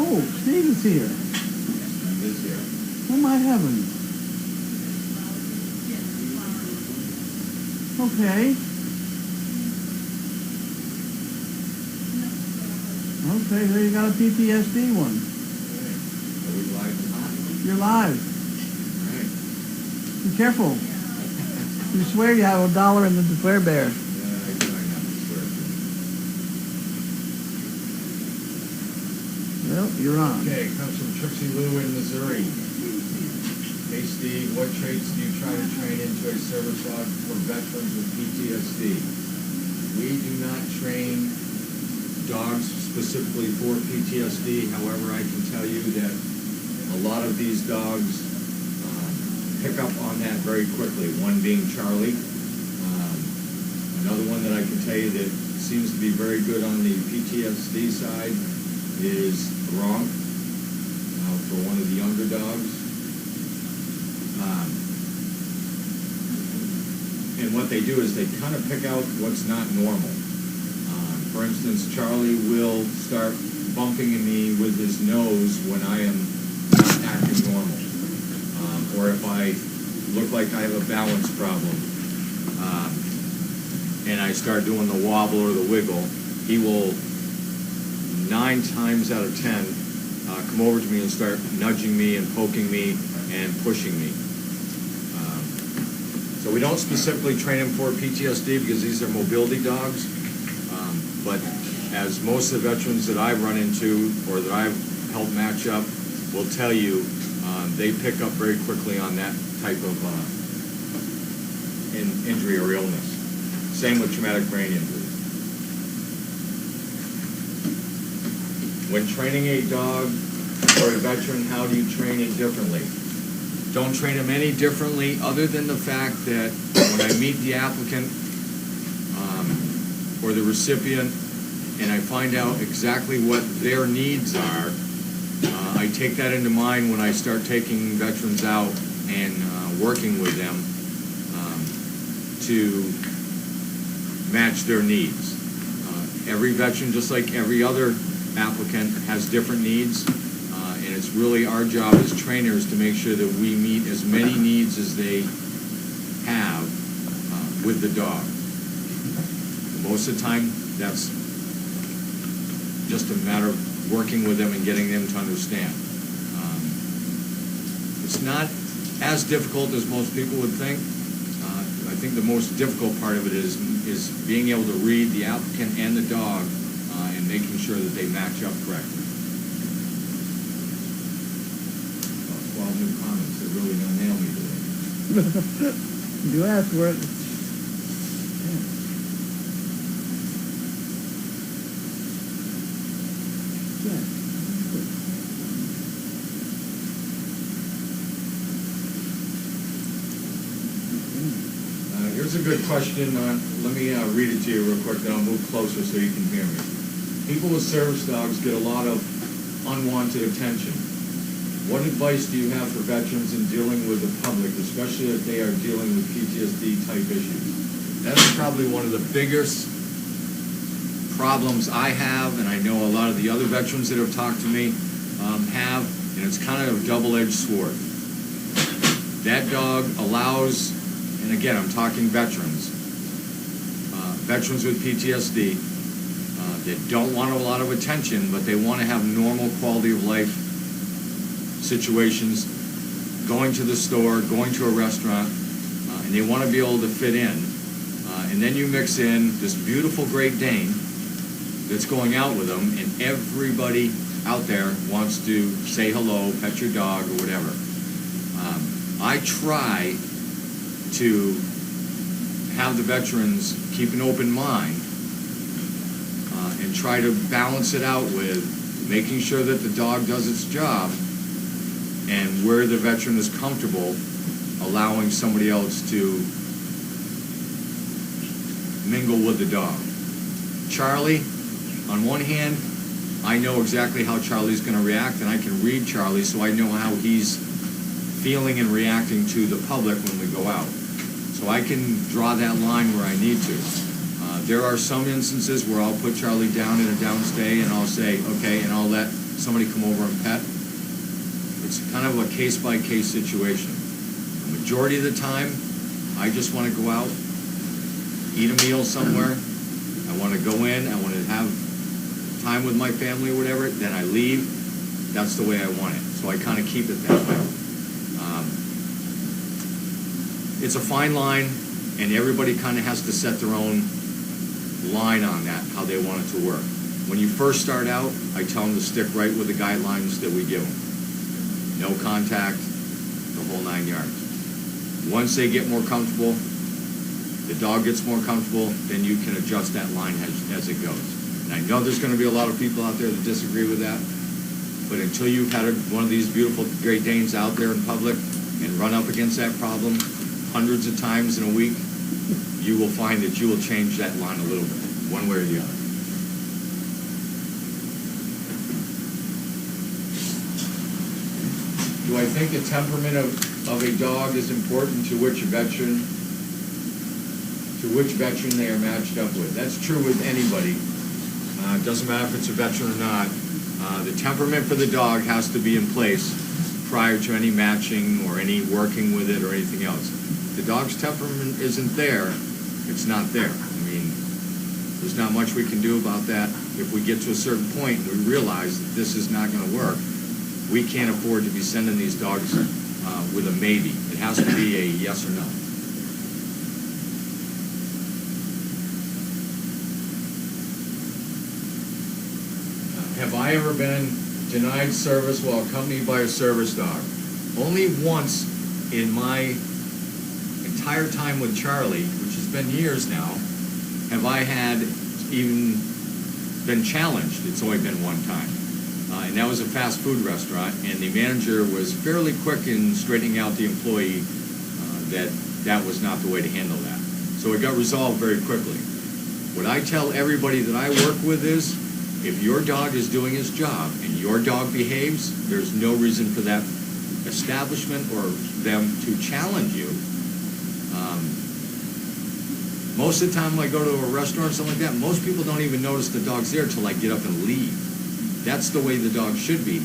Oh, Steve is here. Steve is here. Oh my heavens. Okay. Okay, there you got a PTSD one. Are we live or not? You're live. All right. Be careful. You swear you have $1 in the Declare Bear. Yeah, I do. I have to swear. Well, you're on. Okay, comes from Trixie Lou in Missouri. Hey Steve, what traits do you try to train into a service dog for veterans with PTSD? We do not train dogs specifically for PTSD. However, I can tell you that a lot of these dogs pick up on that very quickly. One being Charlie. Another one that I can tell you that seems to be very good on the PTSD side is Gronk, for one of the younger dogs. And what they do is they kind of pick out what's not normal. For instance, Charlie will start bumping at me with his nose when I am not acting normal. Or if I look like I have a balance problem, and I start doing the wobble or the wiggle, he will 9 times out of 10 come over to me and start nudging me and poking me and pushing me. So we don't specifically train him for PTSD because these are mobility dogs. But as most of the veterans that I've run into or that I've helped match up will tell you, they pick up very quickly on that type of injury or illness. Same with traumatic brain injury. When training a dog or a veteran, how do you train it differently? Don't train him any differently other than the fact that when I meet the applicant or the recipient and I find out exactly what their needs are, I take that into mind when I start taking veterans out and working with them to match their needs. Every veteran, just like every other applicant, has different needs, and it's really our job as trainers to make sure that we meet as many needs as they have with the dog. Most of the time, that's just a matter of working with them and getting them to understand. It's not as difficult as most people would think. I think the most difficult part of it is being able to read the applicant and the dog and making sure that they match up correctly. 12 new comments. They're really going to nail me today. You asked for it. Here's a good question. Let me read it to you real quick, then I'll move closer so you can hear me. People with service dogs get a lot of unwanted attention. What advice do you have for veterans in dealing with the public, especially if they are dealing with PTSD type issues? That's probably one of the biggest problems I have, and I know a lot of the other veterans that have talked to me have, and it's kind of a double-edged sword. That dog allows, and again, I'm talking veterans, veterans with PTSD that don't want a lot of attention, but they want to have normal quality of life situations, going to the store, going to a restaurant, and they want to be able to fit in. And then you mix in this beautiful Great Dane that's going out with them, and everybody out there wants to say hello, pet your dog, or whatever. I try to have the veterans keep an open mind and try to balance it out with making sure that the dog does its job and where the veteran is comfortable allowing somebody else to mingle with the dog. Charlie, on one hand, I know exactly how Charlie's going to react, and I can read Charlie, so I know how he's feeling and reacting to the public when we go out. So I can draw that line where I need to. There are some instances where I'll put Charlie down in a downstay and I'll say, okay, and I'll let somebody come over and pet. It's kind of a case-by-case situation. The majority of the time, I just want to go out, eat a meal somewhere. I want to go in, I want to have time with my family or whatever, then I leave. That's the way I want it. So I kind of keep it that way. It's a fine line, and everybody kind of has to set their own line on that, how they want it to work. When you first start out, I tell them to stick right with the guidelines that we give them. No contact, the whole 9 yards. Once they get more comfortable, the dog gets more comfortable, then you can adjust that line as it goes. And I know there's going to be a lot of people out there that disagree with that, but until you've had one of these beautiful Great Danes out there in public and run up against that problem hundreds of times in a week, you will find that you will change that line a little bit, one way or the other. Do I think the temperament of a dog is important to which veteran they are matched up with? That's true with anybody. It doesn't matter if it's a veteran or not. The temperament for the dog has to be in place prior to any matching or any working with it or anything else. If the dog's temperament isn't there, it's not there. I mean, there's not much we can do about that. If we get to a certain point and we realize that this is not going to work, we can't afford to be sending these dogs with a maybe. It has to be a yes or no. Have I ever been denied service while accompanied by a service dog? Only once in my entire time with Charlie, which has been years now, have I had even been challenged. It's only been one time. And that was a fast food restaurant, and the manager was fairly quick in straightening out the employee that was not the way to handle that. So it got resolved very quickly. What I tell everybody that I work with is, if your dog is doing his job and your dog behaves, there's no reason for that establishment or them to challenge you. Most of the time when I go to a restaurant or something like that, most people don't even notice the dog's there until I get up and leave. That's the way the dog should be.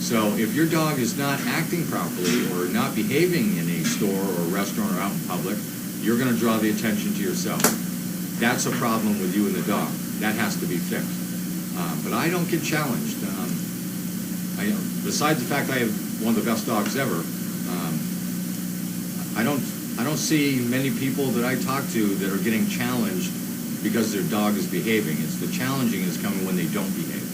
So if your dog is not acting properly or not behaving in a store or a restaurant or out in public, you're going to draw the attention to yourself. That's a problem with you and the dog. That has to be fixed. But I don't get challenged. Besides the fact I have one of the best dogs ever, I don't see many people that I talk to that are getting challenged because their dog is behaving. It's the challenging is coming when they don't behave.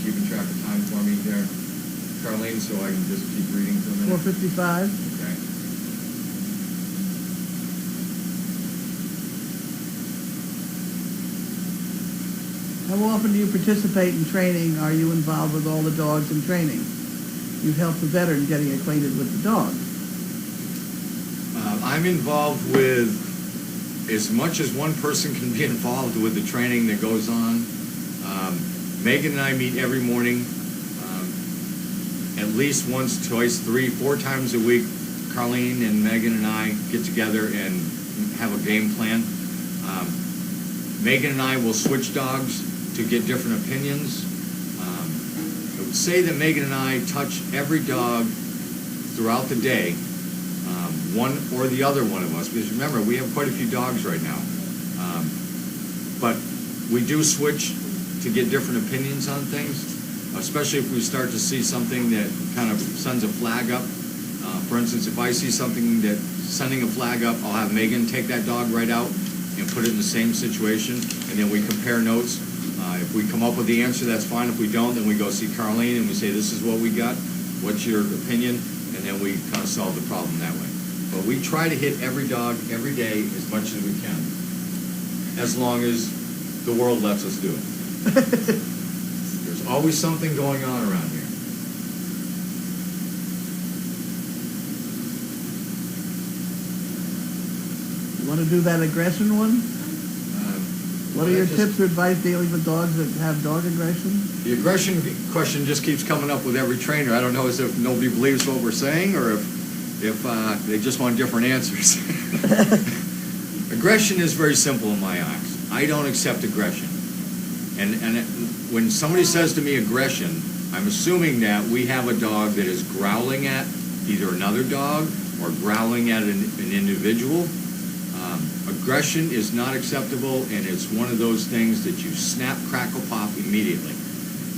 Keeping track of time for me there, Carlene, so I can just keep reading for a minute. 4:55. Okay. How often do you participate in training? Are you involved with all the dogs in training? You help the veteran getting acquainted with the dog. I'm involved with as much as one person can be involved with the training that goes on. Megan and I meet every morning, at least once, twice, 3, 4 times a week. Carlene and Megan and I get together and have a game plan. Megan and I will switch dogs to get different opinions. I would say that Megan and I touch every dog throughout the day, one or the other one of us, because remember, we have quite a few dogs right now. But we do switch to get different opinions on things, especially if we start to see something that kind of sends a flag up. For instance, if I see something that's sending a flag up, I'll have Megan take that dog right out and put it in the same situation, and then we compare notes. If we come up with the answer, that's fine. If we don't, then we go see Carlene and we say, this is what we got, what's your opinion? And then we kind of solve the problem that way. But we try to hit every dog every day as much as we can, as long as the world lets us do it. There's always something going on around here. You want to do that aggression one? What are your tips or advice dealing with dogs that have dog aggression? The aggression question just keeps coming up with every trainer. I don't know as if nobody believes what we're saying or if they just want different answers. Aggression is very simple in my eyes. I don't accept aggression. And when somebody says to me aggression, I'm assuming that we have a dog that is growling at either another dog or growling at an individual. Aggression is not acceptable, and it's one of those things that you snap, crackle, pop immediately,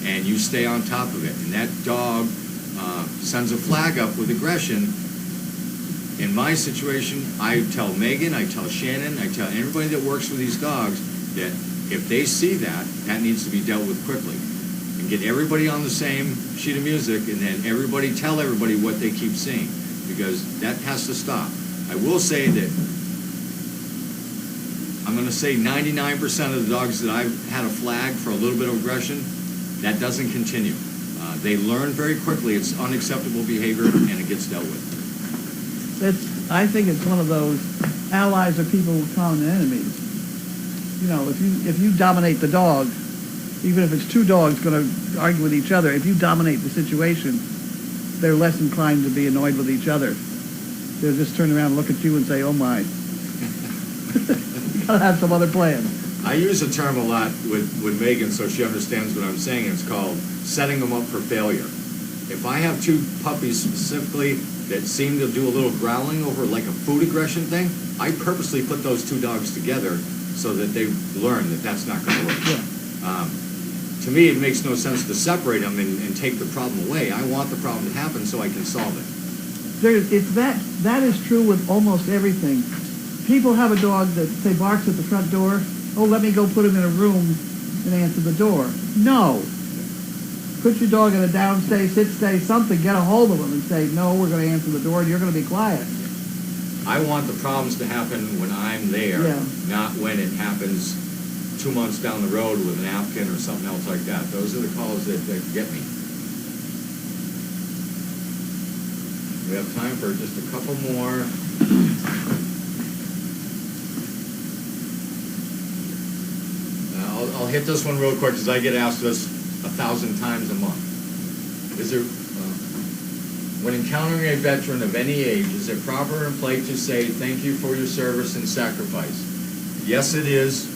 and you stay on top of it. And that dog sends a flag up with aggression. In my situation, I tell Megan, I tell Shannon, I tell everybody that works with these dogs that if they see that, that needs to be dealt with quickly. And get everybody on the same sheet of music, and then everybody tell everybody what they keep seeing, because that has to stop. I will say that I'm going to say 99% of the dogs that I've had a flag for a little bit of aggression, that doesn't continue. They learn very quickly it's unacceptable behavior, and it gets dealt with. I think it's one of those allies are people with common enemies. You know, if you dominate the dog, even if it's two dogs going to argue with each other, if you dominate the situation, they're less inclined to be annoyed with each other. They'll just turn around and look at you and say, oh my. Gotta have some other plan. I use a term a lot with Megan so she understands what I'm saying. It's called setting them up for failure. If I have two puppies specifically that seem to do a little growling over like a food aggression thing, I purposely put those two dogs together so that they learn that that's not going to work. Yeah. To me, it makes no sense to separate them and take the problem away. I want the problem to happen so I can solve it. That is true with almost everything. People have a dog that, say, barks at the front door. Oh, let me go put him in a room and answer the door. No. Put your dog in a downstay, sit-stay, something, get a hold of him and say, no, we're going to answer the door and you're going to be quiet. I want the problems to happen when I'm there, not when it happens 2 months down the road with an napkin or something else like that. Those are the calls that get me. We have time for just a couple more. I'll hit this one real quick because I get asked this 1,000 times a month. When encountering a veteran of any age, is it proper and polite to say thank you for your service and sacrifice? Yes, it is.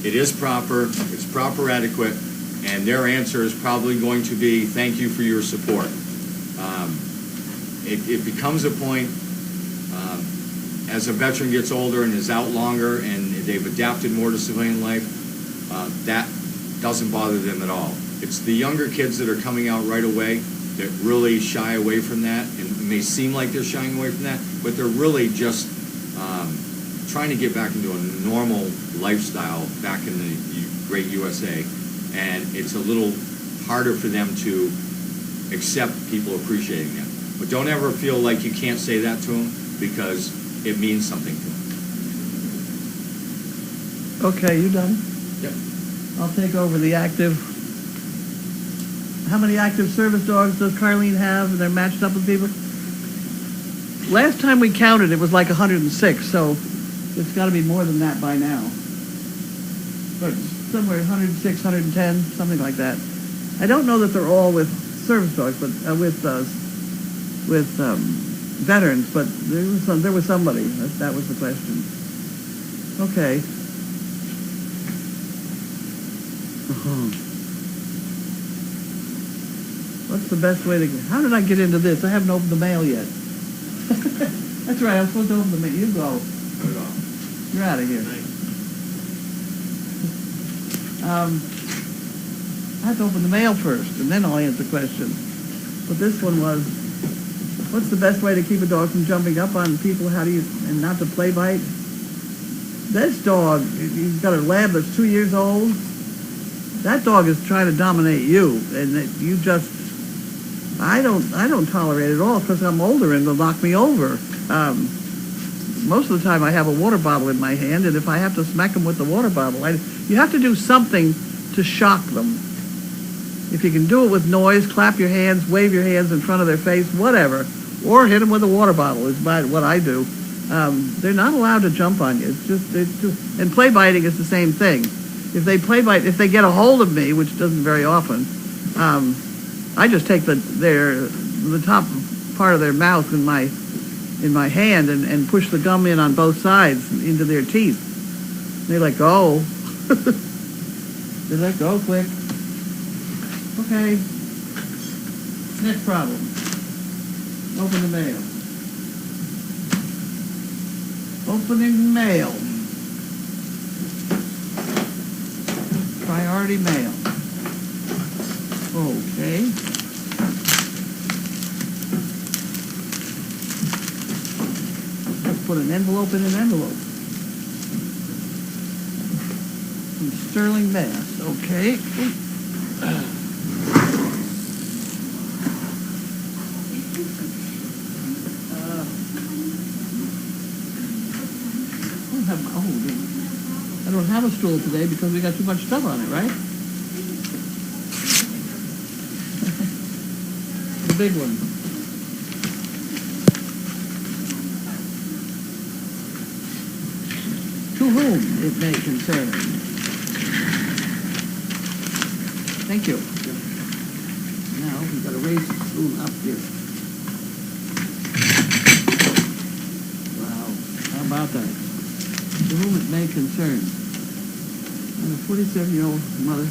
It is proper. It's proper adequate. And their answer is probably going to be thank you for your support. It becomes a point as a veteran gets older and is out longer and they've adapted more to civilian life, that doesn't bother them at all. It's the younger kids that are coming out right away that really shy away from that, and it may seem like they're shying away from that, but they're really just trying to get back into a normal lifestyle back in the great USA, and it's a little harder for them to accept people appreciating them. But don't ever feel like you can't say that to them, because it means something to them. Okay, you done? Yep. I'll take over the active. How many active service dogs does Carlene have? They're matched up with people? Last time we counted, it was like 106, so it's got to be more than that by now. But somewhere 106, 110, something like that. I don't know that they're all with service dogs, but with veterans, but there was somebody. That was the question. Okay. What's the best way to get... How did I get into this? I haven't opened the mail yet. That's right, I'm supposed to open the mail. You go. Put it on. You're out of here. I have to open the mail first, and then I'll answer questions. But this one was, what's the best way to keep a dog from jumping up on people? And not to play bite? This dog, he's got a lab that's 2 years old. That dog is trying to dominate you, and that you just, I don't tolerate it at all because I'm older and they'll knock me over. Most of the time I have a water bottle in my hand, and if I have to smack them with the water bottle, you have to do something to shock them. If you can do it with noise, clap your hands, wave your hands in front of their face, whatever, or hit them with a water bottle is what I do. They're not allowed to jump on you. It's just, and play biting is the same thing. If they if they get a hold of me, which doesn't very often, I just take the top part of their mouth in my hand and push the gum in on both sides into their teeth. They let go. They let go quick. Okay. Next problem. Open the mail. Opening mail. Priority mail. Okay. Let's put an envelope in an envelope. From Sterling, Mass. Okay. I don't have a stool today because we got too much stuff on it, right? The big one. To whom it may concern. Thank you. Now we've got to raise the spoon up here. Wow, how about that? To whom it may concern. I'm a 47-year-old mother.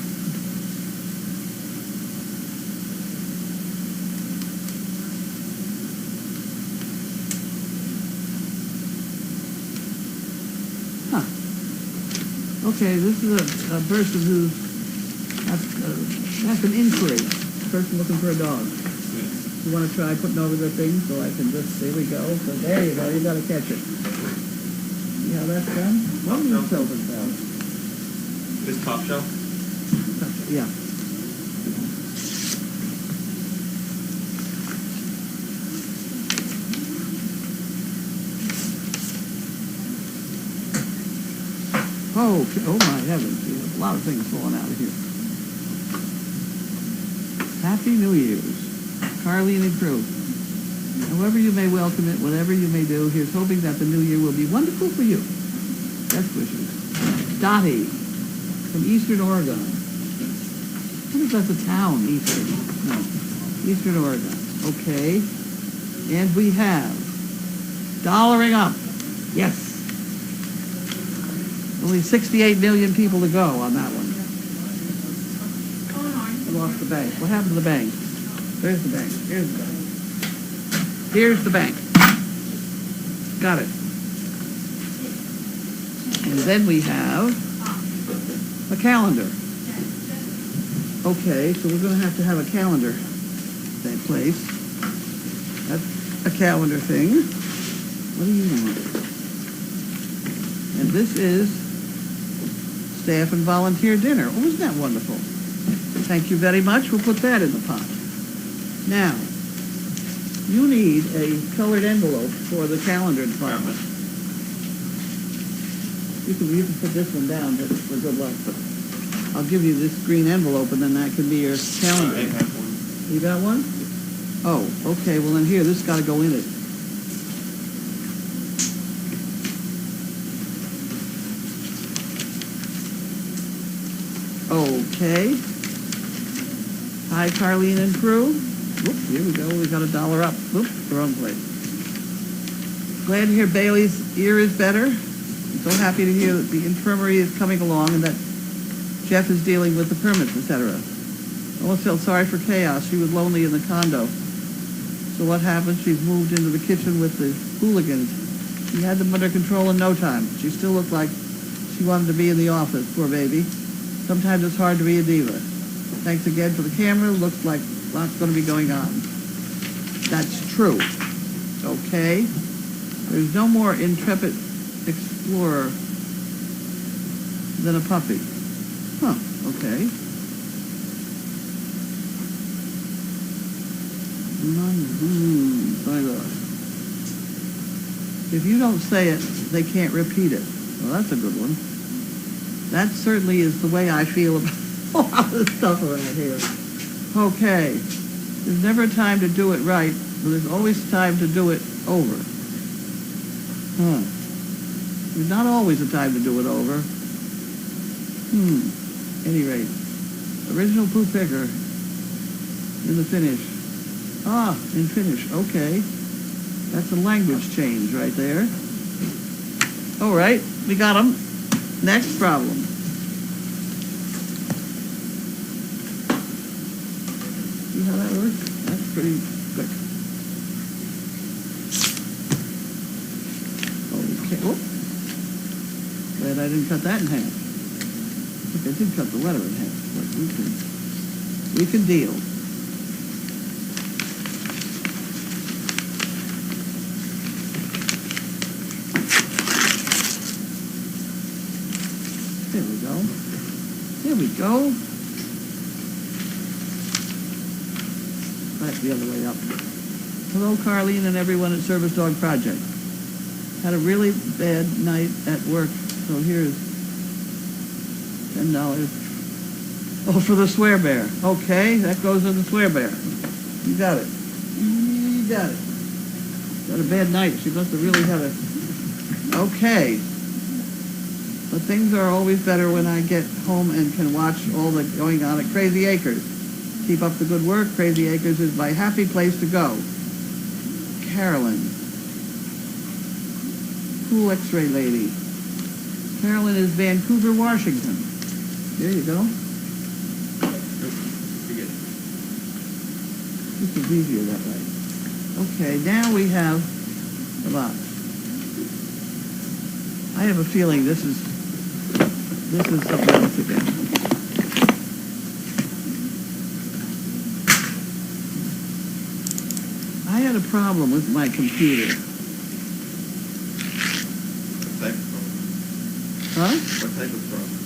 Huh. Okay, this is a person who's that's an inquiry. A person looking for a dog. You want to try putting over the thing so I can just, there we go. So there you go, you got to catch it. See how that's done? What do you tell them about? This top shelf? Yeah. Oh, okay. Oh my heavens, we have a lot of things falling out of here. Happy New Year's, Carlene and crew. However you may welcome it, whatever you may do, here's hoping that the new year will be wonderful for you. Best wishes. Dottie from Eastern Oregon. What if that's a town, Eastern? No. Eastern Oregon. Okay. And we have dollaring up. Yes. Only 68 million people to go on that one. I lost the bank. What happened to the bank? There's the bank. Here's the bank. Here's the bank. Got it. And then we have a calendar. Okay, so we're going to have a calendar that place. That's a calendar thing. What do you want? And this is staff and volunteer dinner. Oh, isn't that wonderful? Thank you very much. We'll put that in the pot. Now, you need a colored envelope for the calendar department. You can put this one down just for good luck. I'll give you this green envelope, and then that can be your calendar. I have one. You got one? Oh, okay. Well, then here, this has got to go in it. Okay. Hi, Carlene and crew. Whoop, here we go. We got $1 up. Whoop, wrong place. Glad to hear Bailey's ear is better. I'm so happy to hear that the infirmary is coming along and that Jeff is dealing with the permits, etc. I almost felt sorry for Chaos. She was lonely in the condo. So what happened? She's moved into the kitchen with the hooligans. She had them under control in no time. She still looked like she wanted to be in the office, poor baby. Sometimes it's hard to be a diva. Thanks again for the camera. Looks like lots going to be going on. That's true. Okay. There's no more intrepid explorer than a puppy. Huh, okay. If you don't say it, they can't repeat it. Well, that's a good one. That certainly is the way I feel about a lot of stuff around here. Okay. There's never a time to do it right, but there's always time to do it over. Huh. There's not always a time to do it over. Any rate. Original poo picker. In the finish. Ah, in finish. Okay. That's a language change right there. All right, we got them. Next problem. See how that works? That's pretty quick. Okay. Oh. Glad I didn't cut that in half. I think I did cut the letter in half, but we can deal. There we go. There we go. That's the other way up. Hello, Carlene and everyone at Service Dog Project. Had a really bad night at work, so here's $10. Oh, for the swear bear. Okay, that goes in the swear bear. You got it. You got it. Got a bad night. She must have really had a... Okay. But things are always better when I get home and can watch all the going on at Crazy Acres. Keep up the good work. Crazy Acres is my happy place to go. Carolyn. Cool X-ray lady. Carolyn is Vancouver, Washington. There you go. This is easier that way. Okay, now we have a lot. I have a feeling this is something else again. I had a problem with my computer. What type of problem? Huh? What type of problem?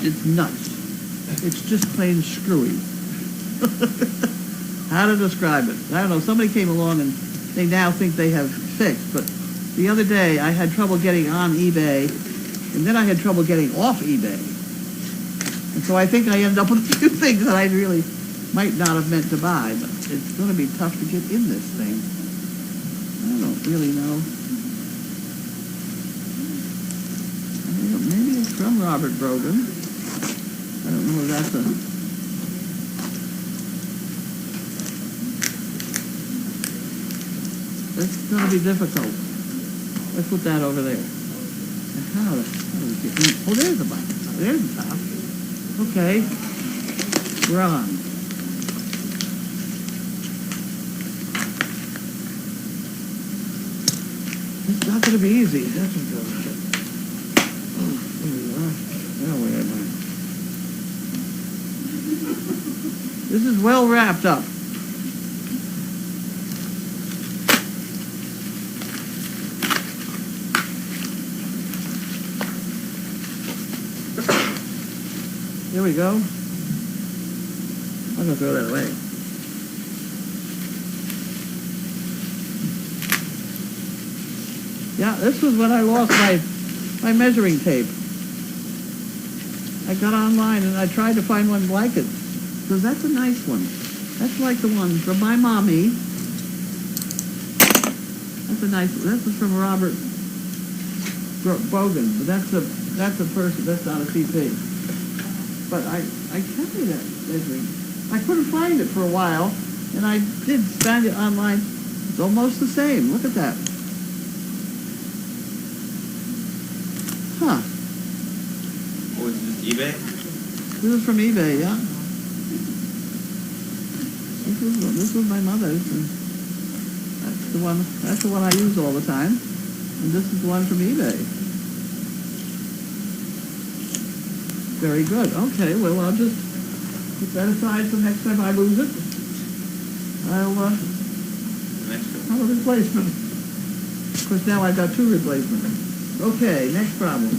It's nuts. It's just plain screwy. How to describe it? I don't know. Somebody came along and they now think they have fixed, but the other day I had trouble getting on eBay, and then I had trouble getting off eBay. And so I think I ended up with a few things that I really might not have meant to buy, but it's going to be tough to get in this thing. I don't really know. Maybe it's from Robert Brogan. I don't know if that's a... It's going to be difficult. Let's put that over there. How do we get in? Oh, there's the button. There's the top. Okay. We're on. It's not going to be easy. That's what goes. Oh, there we are. Now where am I? This is well wrapped up. Here we go. I'm going to throw that away. Yeah, this was when I lost my measuring tape. I got online and I tried to find one like it. Because that's a nice one. That's like the one from my mommy. That's a nice one. This is from Robert Bogan. But that's a person, that's not a CP. But I carry that measuring. I couldn't find it for a while, and I did find it online. It's almost the same. Look at that. Huh. Oh, is this eBay? This is from eBay, yeah. This was my mother's, and that's the one I use all the time. And this is the one from eBay. Very good. Okay, well, I'll just put that aside for next time I lose it. I'll have a replacement. Of course, now I've got two replacements. Okay, next problem.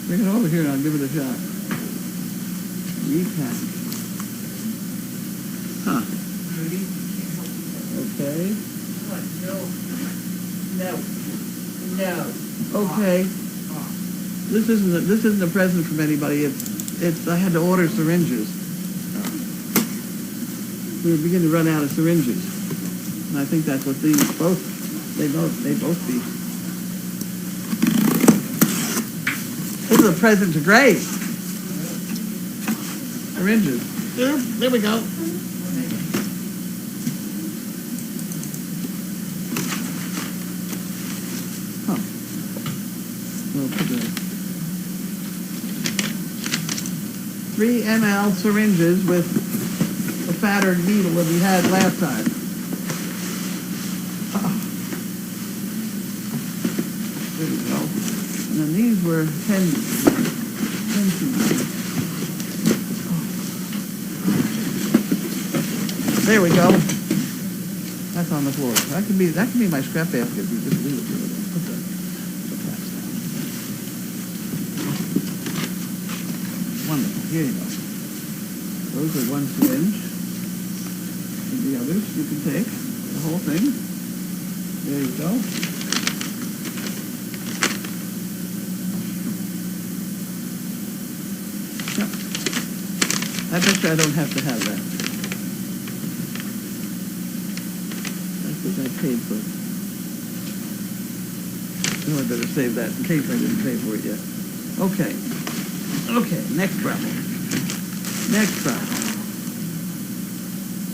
Bring it over here and I'll give it a shot. Repack. Huh. Okay. What? No. Okay. This isn't a present from anybody. It's I had to order syringes. We were beginning to run out of syringes. And I think that's what they both be. This is a present to Grace. Syringes. There we go. Huh. We'll put the 3 ml syringes with a fatter needle than we had last time. There we go. And then these were 10 cents. There we go. That's on the floor. That can be my scrap basket if you just leave it there. Put the caps down. Wonderful. Here you go. Those are 1 syringe. And the others you can take. The whole thing. There you go. Yep. I bet you I don't have to have that. I think I paid for it. Oh, I better save that in case I didn't pay for it yet. Okay. Okay, next problem. Next problem.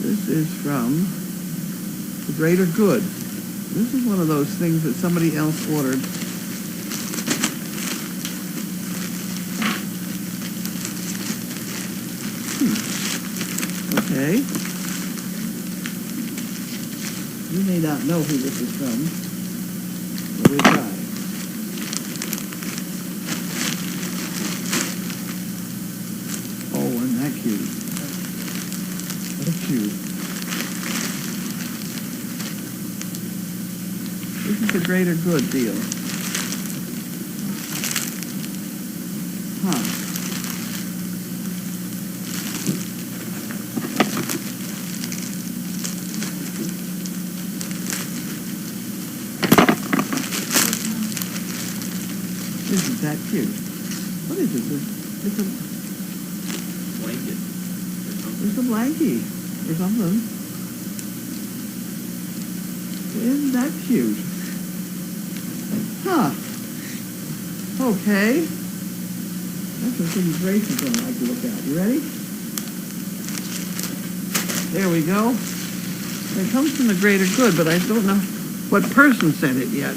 This is from The Greater Good. This is one of those things that somebody else ordered. Okay. You may not know who this is from, but we'll try. Oh, isn't that cute? What a cute. This is the Greater Good deal. Huh. Isn't that cute? What is this? It's a Blanket. It's a blankie or something. Isn't that cute? Huh. Okay. That's some things Grace is going to like to look at. You ready? There we go. It comes from The Greater Good, but I don't know what person sent it yet.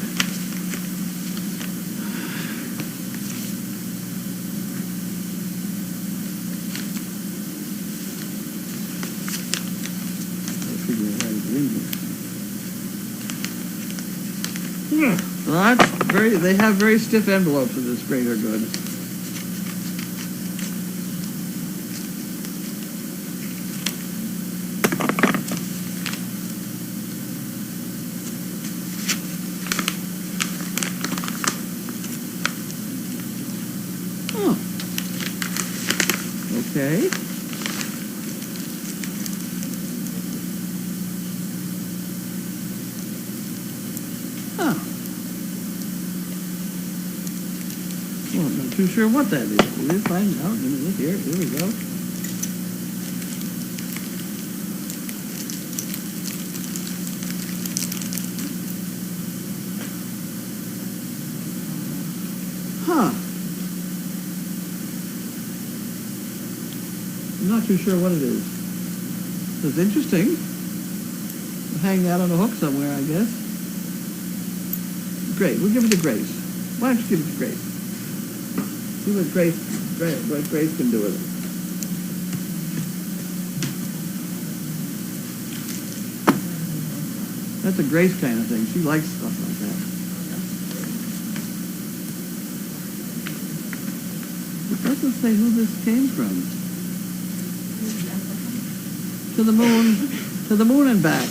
Well, they have very stiff envelopes of this Greater Good. Oh. Okay. Huh. Well, I'm not too sure what that is. We'll find out in a minute. Here we go. Huh. I'm not too sure what it is. It's interesting. It'll hang out on a hook somewhere, I guess. Great. We'll give it to Grace. Why don't you give it to Grace? See what Grace can do with it. That's a Grace kind of thing. She likes stuff like that. It doesn't say who this came from. To the moon and back.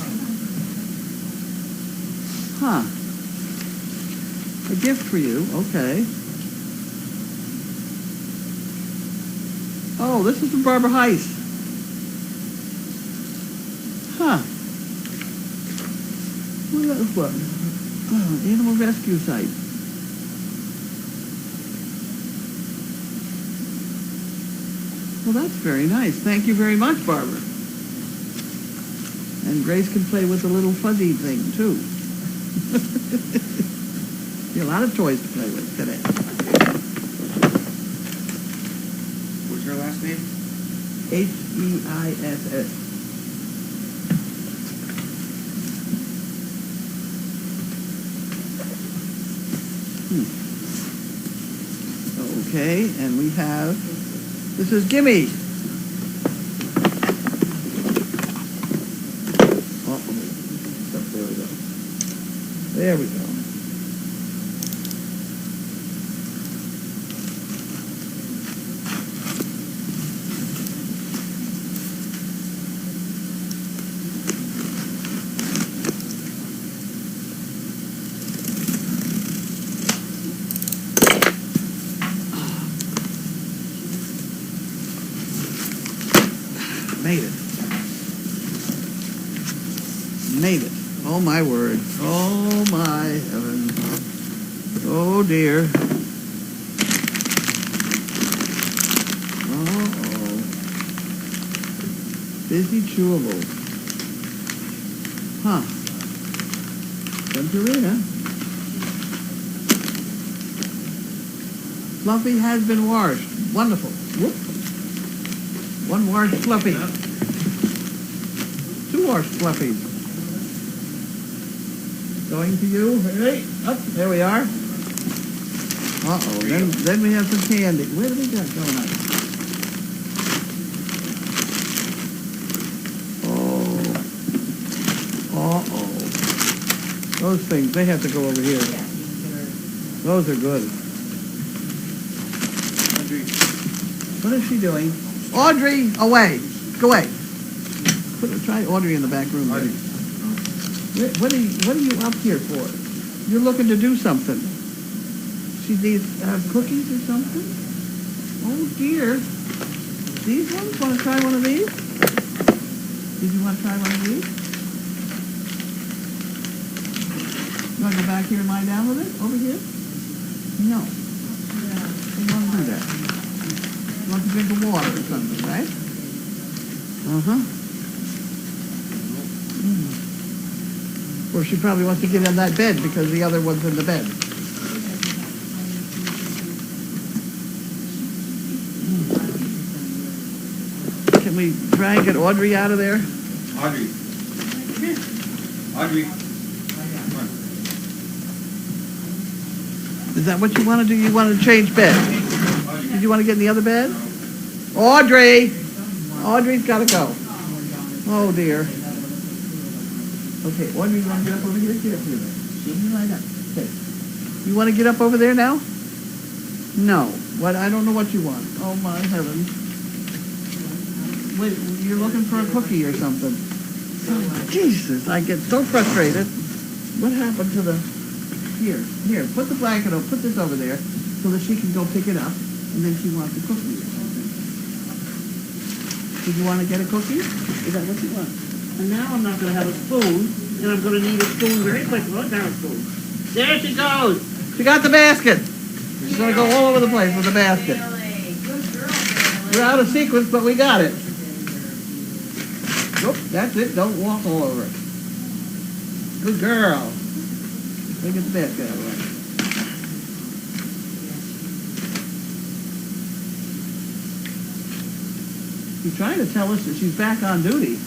Huh. A gift for you, okay. Oh, this is from Barbara Heiss. Huh. What? Oh, animal rescue site. Well, that's very nice. Thank you very much, Barbara. And Grace can play with the little fuzzy thing, too. A lot of toys to play with today. What's her last name? Heiss. Okay, and we have, this is Gimme. There we go. There we go. Made it. Made it. Oh my word. Oh my heaven. Oh dear. Uh-oh. Busy chewable. Huh. Venturina. Fluffy has been washed. Wonderful. Whoop. One washed Fluffy. Two washed Fluffies. Going to you. Hey, up. There we are. Uh-oh. Then we have some candy. Where do we got going on? Oh. Uh-oh. Those things, they have to go over here. Those are good. What is she doing? Audrey, away. Go away. Try Audrey in the back room. What are you up here for? You're looking to do something. She needs cookies or something? Oh dear. These ones? Want to try one of these? Did you want to try one of these? You want to go back here and lie down with it? Over here? No. You don't want to do that. You want to drink of water or something, right? Uh-huh. Or she probably wants to get on that bed because the other one's in the bed. Can we try and get Audrey out of there? Audrey. Audrey. Come on. Is that what you want to do? You want to change bed? Did you want to get in the other bed? Audrey! Audrey's got to go. Oh, dear. Okay, Audrey, you want to get up over here? Get up here. You lie down. Okay. You want to get up over there now? No. What? I don't know what you want. Oh, my heavens. Wait, you're looking for a cookie or something. Oh, Jesus, I get so frustrated. What happened to the... Here, put the blanket over, put this over there so that she can go pick it up, and then she wants a cookie or something. Did you want to get a cookie? Is that what you want? And now I'm not going to have a spoon, and I'm going to need a spoon very quickly. Look, now a spoon. There she goes. She got the basket. She's going to go all over the place with the basket. Good girl, Bailey. We're out of sequence, but we got it. Nope, that's it. Don't walk all over it. Good girl. Look at the basket out of the way. She's trying to tell us that she's back on duty.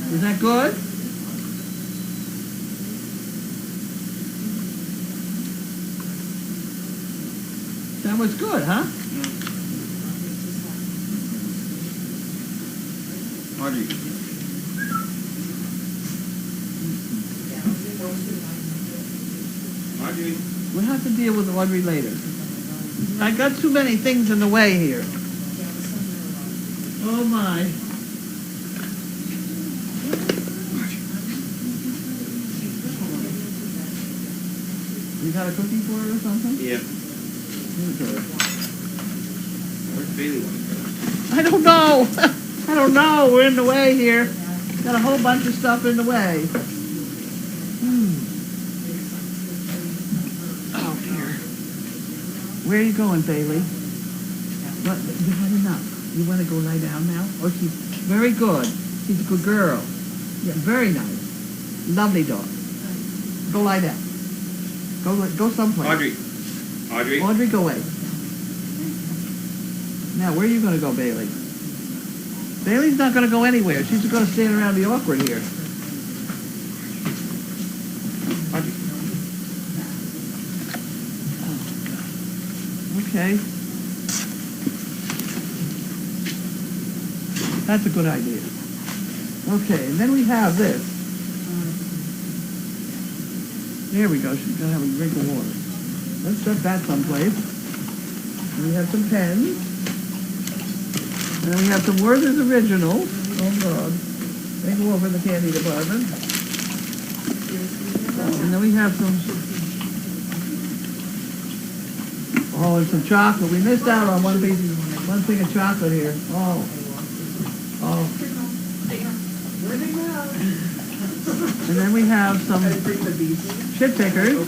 Is that good? That was good, huh? Audrey. Audrey. We'll have to deal with Audrey later. I got too many things in the way here. Oh, my. You got a cookie for her or something? Yeah. Okay. Where's Bailey want to go? I don't know. I don't know. We're in the way here. Got a whole bunch of stuff in the way. Oh, dear. Where are you going, Bailey? What? You had enough. You want to go lie down now? Oh, she's very good. She's a good girl. Yeah, very nice. Lovely dog. Go lie down. Go someplace. Audrey. Audrey, go away. Now, where are you going to go, Bailey? Bailey's not going to go anywhere. She's going to stand around and be awkward here. Audrey. Okay. That's a good idea. Okay, and then we have this. There we go. She's going to have a drink of water. Let's set that someplace. And we have some pens. And then we have some Werther's Originals. Oh, God. They go over in the candy department. And then we have some... Oh, and some chocolate. We missed out on one thing of chocolate here. Oh. And then we have some chip pickers.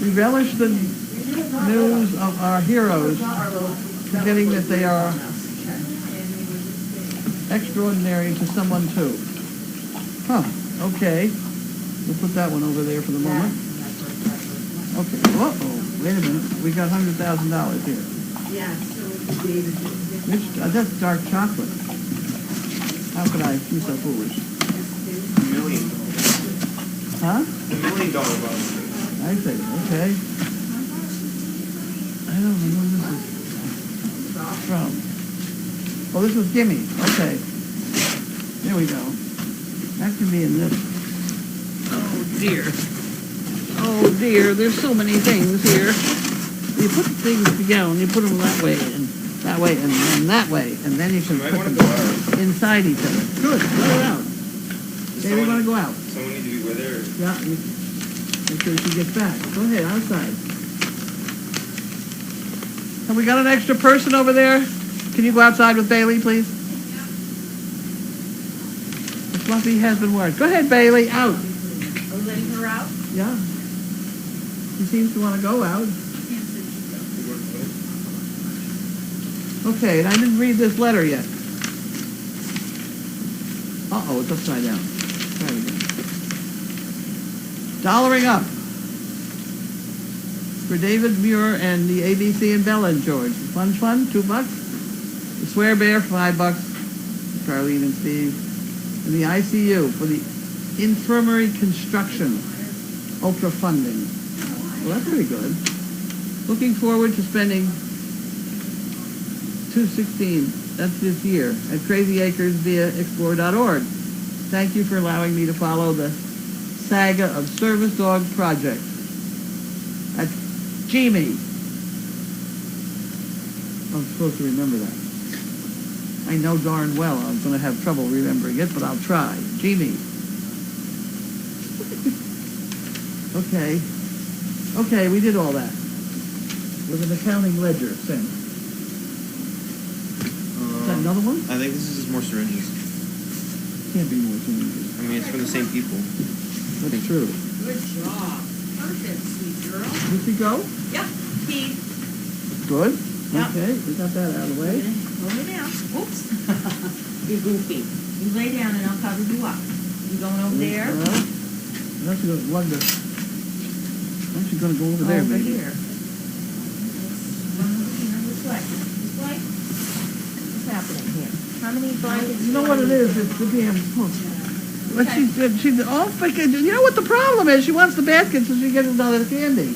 We relish the news of our heroes, forgetting that they are extraordinary to someone too. Huh, okay. We'll put that one over there for the moment. Okay, uh-oh, wait a minute. We got $100,000 here. That's dark chocolate. How could I be so foolish? $1 million. Huh? $1 million bonus. I see, okay. I don't know who this is from. Oh, this was Gimme, okay. There we go. That can be in this. Oh, dear. Oh, dear, there's so many things here. You put the things together, and you put them that way, and that way, and then that way, and then you can You might put want to them go out. inside each other. Good, go out. Say we want to go out. Someone need to be with her. Yeah, make sure she gets back. Go ahead, outside. Have we got an extra person over there? Can you go outside with Bailey, please? The fluffy has been worked. Go ahead, Bailey, out. Are we letting her out? Yeah. She seems to want to go out. Okay, and I didn't read this letter yet. Uh-oh, it's upside down. Try it again. Dollaring up for David Muir and the ABC and Bella and George. Fun, $2. The Swear Bear, $5. Carlene and Steve. And the ICU for the infirmary construction, ultra funding. Well, that's pretty good. Looking forward to spending $216, that's this year, at Crazy Acres via explore.org. Thank you for allowing me to follow the saga of Service Dog Project. That's Jimmy. I'm supposed to remember that. I know darn well I'm going to have trouble remembering it, but I'll try. Jimmy. Okay. Okay, we did all that. With an accounting ledger sent. Is that another one? I think this is just more syringes. Can't be more changes. I mean, it's from the same people. That's true. Good job. Perfect, sweet girl. Did she go? Yep, he, Good. Yep. Okay, we got that out of the way. lay down. Oops. You're goofy. You lay down and I'll cover you up. You going over there? Now she's going to lug this. Now she's going to go over there, Over maybe. here. This way. This way? What's happening here? How many blankets? You know what it is? It's the damn hook. But she's all freaking. You know what the problem is? She wants the basket so she gets another candy.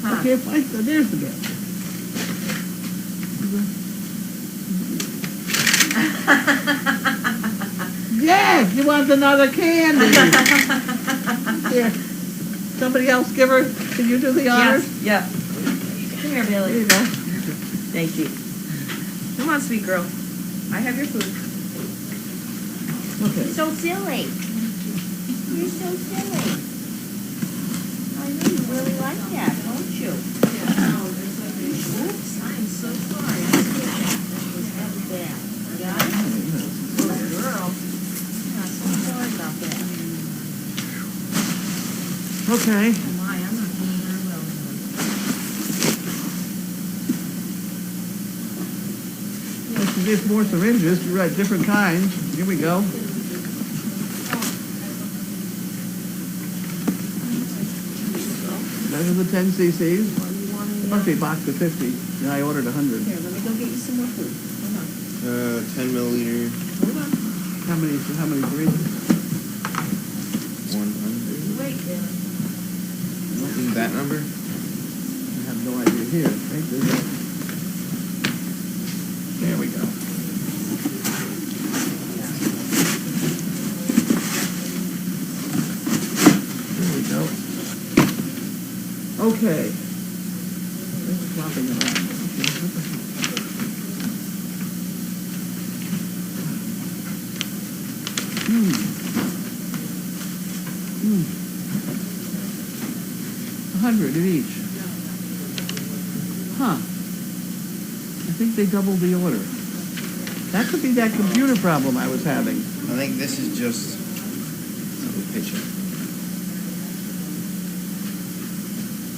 Huh. Okay, fine. There's the basket. Yes, you want another candy. Here. Somebody else give her. Can you do the honors? Yes, yeah. Come here, There Billy. you go. Thank you. Come on, sweet girl. I have your food. Okay. You're so silly. You're so silly. I know you really like that, don't you? Oops, I'm so sorry. I did that. That was bad. Got it? Good girl. I'm so sorry about that. Okay. Oh my, I'm not doing very well. Let's get more syringes. You're right, different kinds. Here we go. Those are the 10 cc's. What do you want It to must be a box of 50. Yeah, I ordered 100. Here, let me go get you some more food. Hold on. 10 milliliter, Hold on. How many syringes? 100. Wait there. Isn't that number? I have no idea. Here, right there. There we go. There we go. Okay. It's flopping around. Hmm. 100 of each. Huh. I think they doubled the order. That could be that computer problem I was having. I think this is just a picture.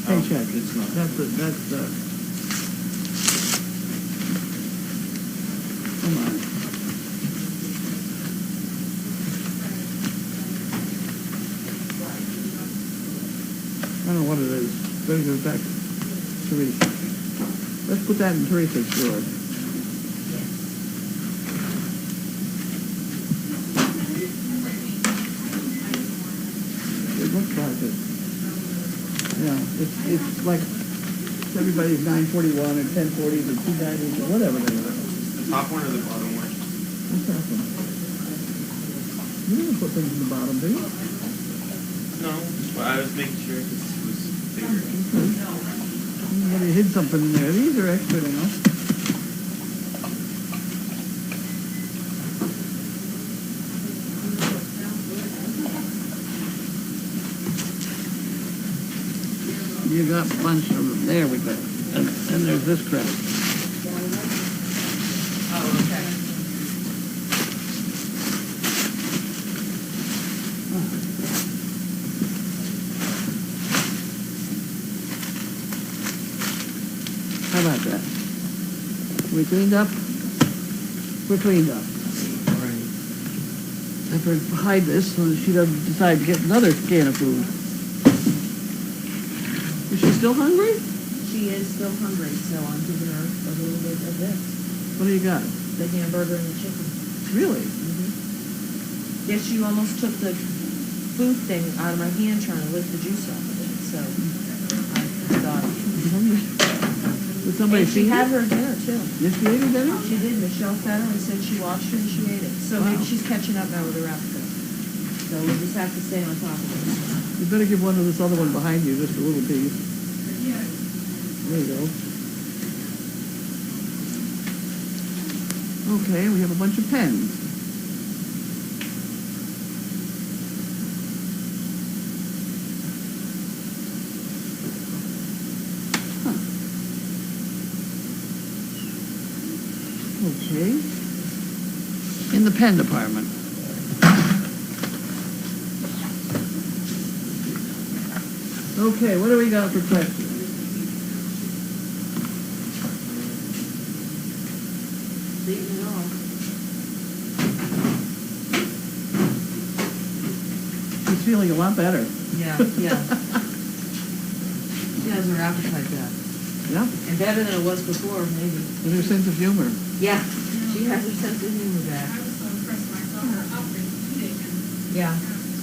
Paycheck. It's not. That's come on. I don't know what it is. Better go back to Teresa. Let's put that in Teresa's drawer. It looks like it. Yeah, it's like everybody's 941 and 1040s and 290s or whatever they are. The top one or the bottom one? What's happening? You didn't put things in the bottom, do you? No, but I was making sure this was bigger. Somebody hid something in there. These are extra now. You got a bunch of them. There we go. And there's this crap. Oh, okay. How about that? We cleaned up? We're cleaned up. Right. I have to hide this so that she doesn't decide to get another can of food. Is she still hungry? She is still hungry, so I'm giving her a little bit of this. What do you got? The hamburger and the chicken. Really? Yeah, she almost took the food thing out of my hand trying to lick the juice off of it, so I thought. Did somebody And she feed had her? her dinner too. Yes, she ate her dinner? She did. Michelle fed her and said she watched her and she ate it. So maybe Wow. she's catching up now with her appetite. So we'll just have to stay on top of it. You better give one to this other one behind you, just a little piece. There you go. Okay, we have a bunch of pens. Huh. Okay. In the pen department. Okay, what do we got for questions? Leave it all. She's feeling a lot better. Yeah, yeah. She has her appetite back. Yeah, And better than it was before, maybe. and her sense of humor. Yeah, she has her sense of humor back. I was so impressed when I saw her outbreak eating. Yeah.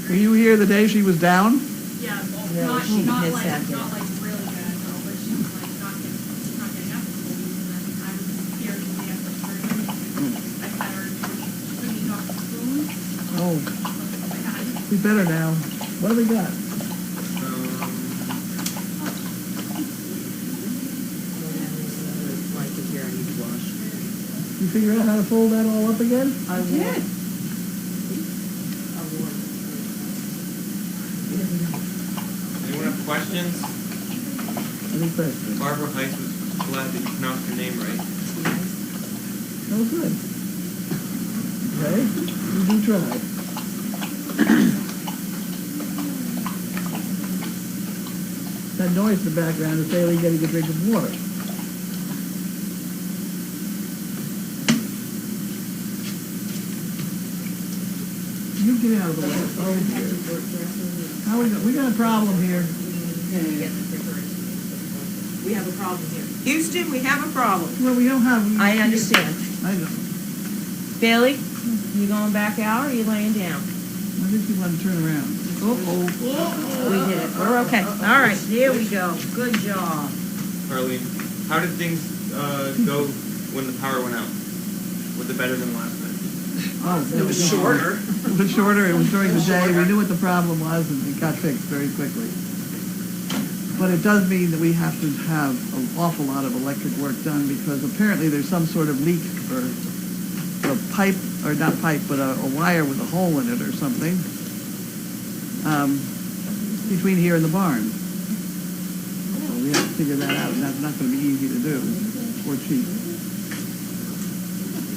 Were you here the day she was down? Yeah, well, Yeah, not, she not missed like, that day. not like really bad though, but she was like not getting up for the week, and then I was here the day after surgery. I had her, she couldn't eat off the spoon, Oh, I had, be better now. What do we got? Like if you're You figure out how to fold that all up again? I did. wore. Anyone have questions? Any questions? Barbara Heiss was glad that you pronounced her name right. Oh, good. Okay, you do try. That noise in the background is Bailey getting a drink of water. You get out of the way. Oh, dear. How we got a problem here. We have a problem here. Houston, we have a problem. Well, we don't have. I understand. I know. Bailey, you going back out or you laying down? I think you want to turn around. Uh-oh. We did it. We're okay. All right, there we go. Good job. Carlene, how did things go when the power went out? Was it better than last night? Oh, It was shorter. It was shorter. It was during the day. We knew what the problem was, and it got fixed very quickly. But it does mean that we have to have an awful lot of electric work done because apparently there's some sort of leak or a pipe, or not pipe, but a wire with a hole in it or something between here and the barn. So we have to figure that out, and that's not going to be easy to do or cheap.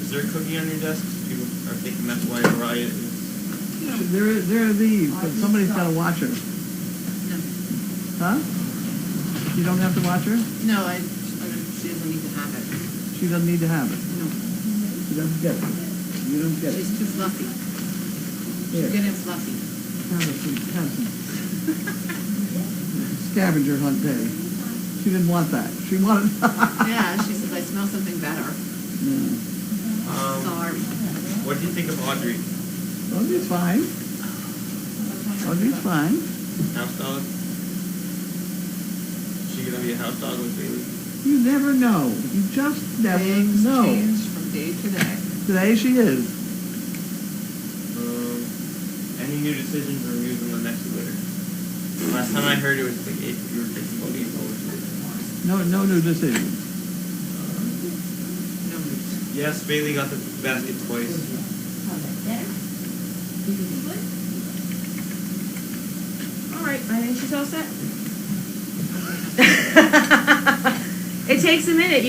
Is there a cookie on your desk? People are thinking that's why Mariah is. There are these, but somebody's got to watch her. Huh? You don't have to watch her? No, she doesn't need to have it. She doesn't need to have it. No, She doesn't get it. You don't get it. she's too fluffy. Here. She's getting fluffy. Have some scavenger hunt day. She didn't want that. She wanted. Yeah, she says, I smell something better. Yeah. Sorry. What do you think of Audrey? Audrey's fine. Audrey's fine. House dog? Is she gonna be a house dog with Bailey? You never know. You just never Things know. change from day to day. Today she is. Any new decisions or news on the next litter? Last time I heard it was like you were thinking about $8. No new decision. No news. Yes, Bailey got the basket twice. All right, I think she's all set. It takes a minute.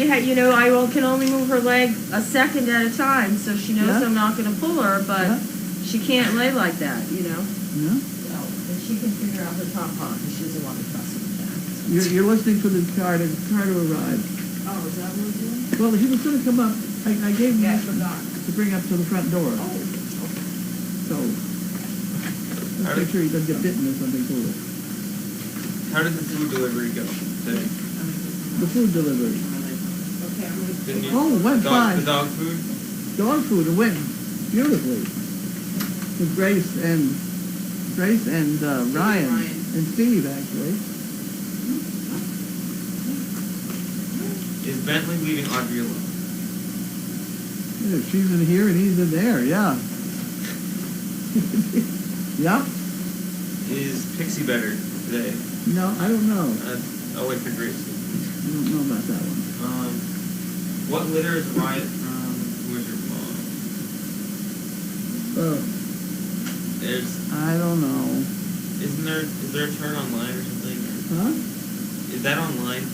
Can only move her leg a second at a time, so she knows Yeah. I'm not going to pull her, but Yeah. she can't lay like that, Yeah. So, and she can figure out her top part, because she doesn't want to trust with that. You're listening for the car to arrive. Oh, is that what we're doing? Well, he was going to come up. I gave him Yeah, I this forgot. to bring up to the front door. So let's make sure he doesn't get bitten or something foolish. How did the food delivery go today? The food delivery. Okay, I'm going to... Didn't you? Oh, went fine. The dog food? Dog food, it went beautifully. With Grace and Ryan and Steve, actually. Is Bentley leaving Audrey alone? Yeah, she's in here and he's in there, yeah. Yep. Is Pixie better today? No, I don't know. I'll wait for Grace. I don't know about that one. What litter is Riot from? Where's your mom? I don't know. Is there a turn online or something? Huh? Is that online?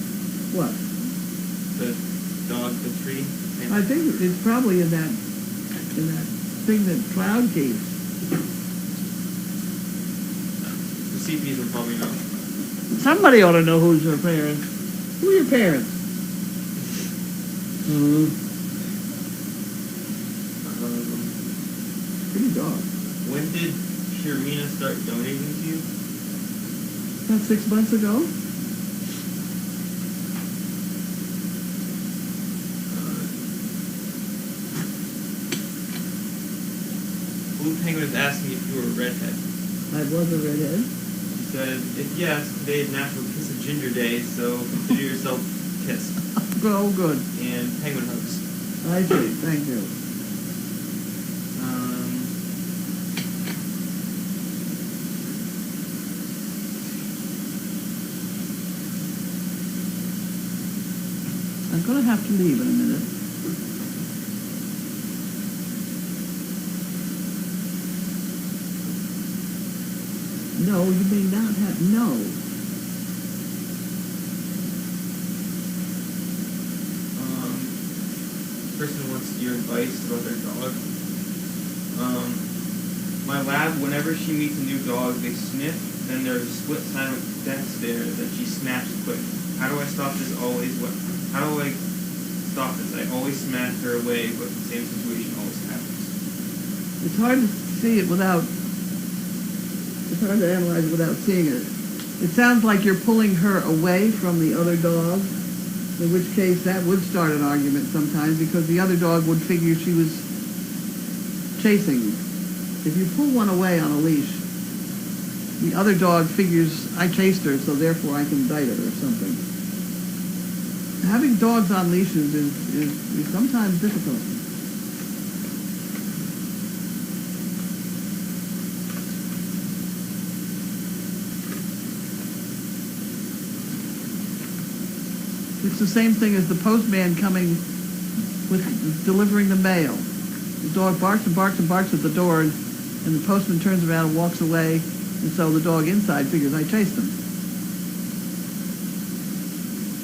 What? The tree? I think it's probably in that thing that Cloud gave. The CPs will probably know. Somebody ought to know who's their parents. Who are your parents? Pretty dog. When did Purina start donating to you? About 6 months ago? Blue Penguin is asking if you were a redhead. I was a redhead. She said, if yes, today is National Kiss of Ginger Day, so consider yourself kissed. Oh, good. And penguin hugs. I see. Thank you. I'm going to have to leave in a minute. No, you may not have, no. Person wants your advice about their dog. My lab, whenever she meets a new dog, they sniff, then there's a split silent death stare that she snaps quick. How do I stop this always? How do I stop this? I always smack her away, but the same situation always happens. It's hard to see it without, it's hard to analyze it without seeing it. It sounds like you're pulling her away from the other dog, in which case that would start an argument sometimes because the other dog would figure she was chasing you. If you pull one away on a leash, the other dog figures, I chased her, so therefore I can bite her or something. Having dogs on leashes is sometimes difficult. It's the same thing as the postman coming with delivering the mail. The dog barks and barks and barks at the door, and the postman turns around and walks away, and so the dog inside figures I chased him.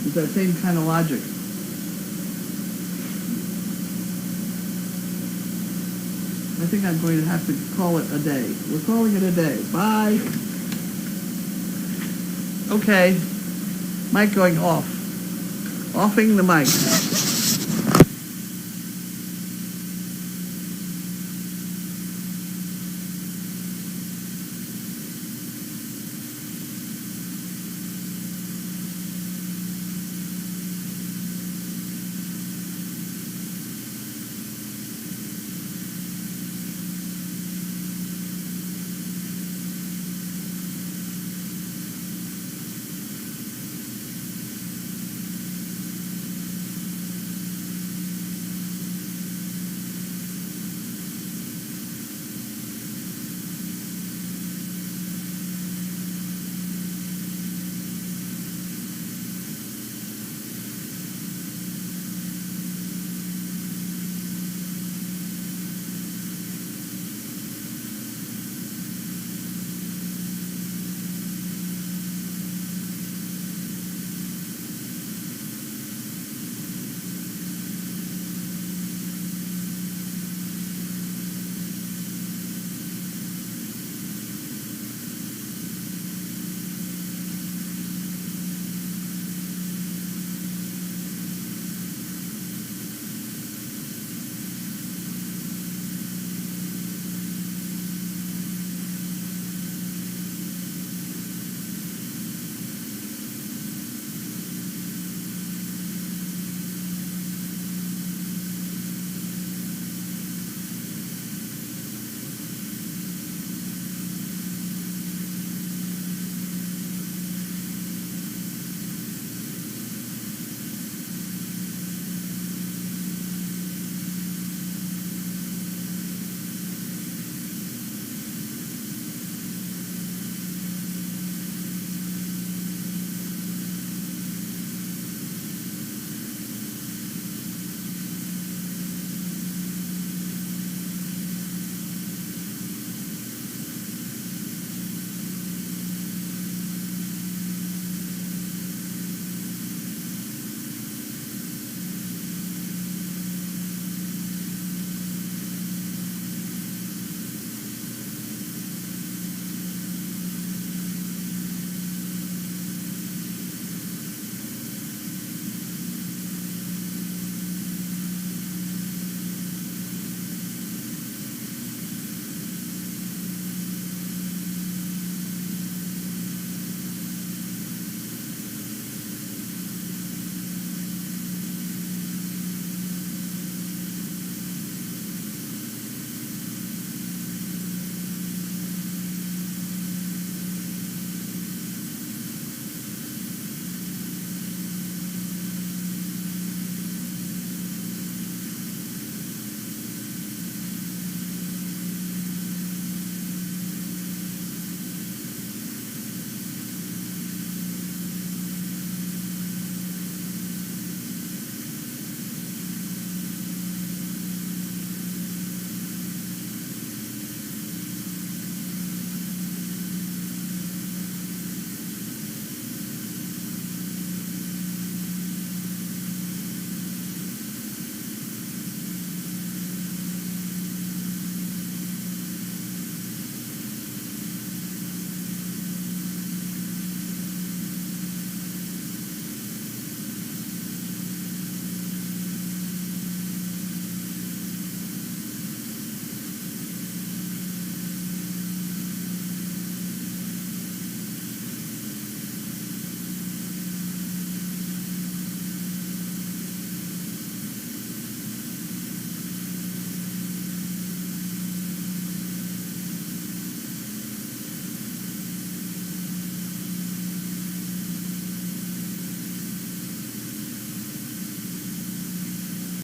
It's that same kind of logic. I think I'm going to have to call it a day. We're calling it a day. Bye. Okay. Mic going off. Offing the mic.